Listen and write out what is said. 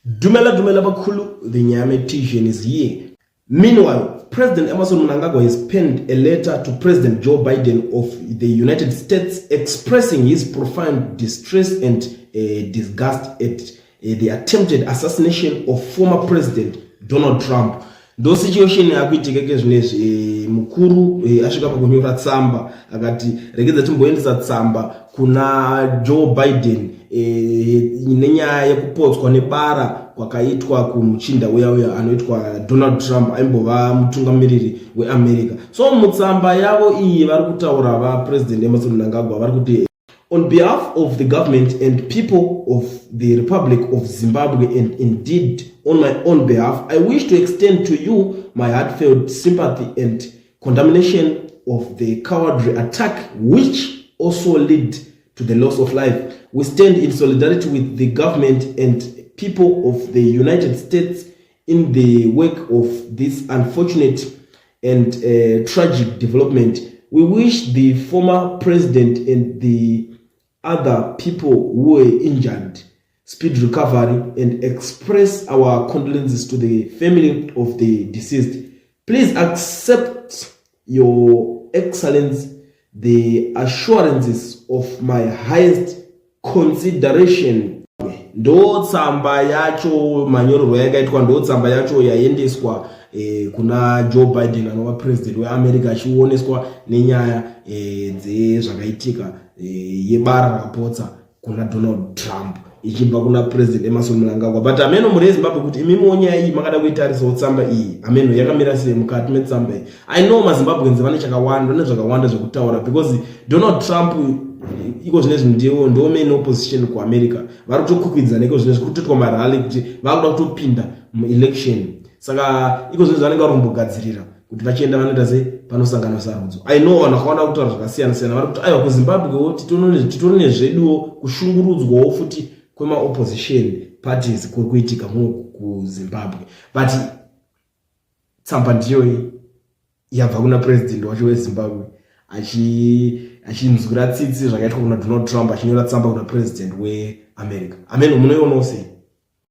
Dumela Bakulu, the Nyame Tijane is here. Meanwhile, President Emmerson Mnangagwa has penned a letter to President Joe Biden of the United States expressing his profound distress and disgust at the attempted assassination of former President Donald Trump. Ndo situation yakuitika kezvinezvi mukuru asvika pakunyora tsamba akati regedza timboendesa tsamba kuna Joe Biden nenyaya yekupotswa nebara kwakaitwa kumuchinda uya anoitwa Donald Trump aimbova mutungamiriri weAmerica. So mutsamba yavo iyi vari kutaura va President Emmerson Mnangagwa vari kuti on behalf of the government and people of the Republic of Zimbabwe, and indeed on my own behalf, I wish to extend to you my heartfelt sympathy and condemnation of the cowardly attack which also led to the loss of life. We stand in solidarity with the government and people of the United States in the wake of this unfortunate and tragic development. We wish the former president and the other people who were injured speed recovery and express our condolences to the family of the deceased. Please accept, Your Excellency, the assurances of my highest consideration. Ndo tsamba yacho manyororo yakaitwa, ndo tsamba yacho yaendeswa kuna Joe Biden anova president weAmerica achioneswa nenyaya dzezvakaitika yebara rakapotsa kuna Donald Trump ichibva kuna President Emmerson Mnangagwa. But ameno muri Zimbabwe kuti imi muonya iyi makada kuitarisawo tsamba iyi ameno yakamira sei mukati metsamba iyi. I know maZimbabweans vane chakawanda nezvakawanda zvekutaura because Donald Trump iko zvinezvi ndo main opposition kuAmerica vari kutokukwidza neko zvinezvi kutotwa marali kuti vakuda kutopinda muelection. Saka iko zvinezvi vanenge vari kumbogadzirira kuti vachienda vanoita sei panosangana sarudzo. I know vanhu vakawana kutaura zvakasiyana-siyana vari kuti aiwa kuZimbabwe titorine zveduwo kushungurudzwawo futi kwema opposition parties kuri kuitika muku kuZimbabwe. But tsamba ndiyo yabva kuna president wacho weZimbabwe achinzwira tsitsi zvakaitwa kuna Donald Trump achinyora tsamba kuna president weAmerica. Ameno munoionawo sei?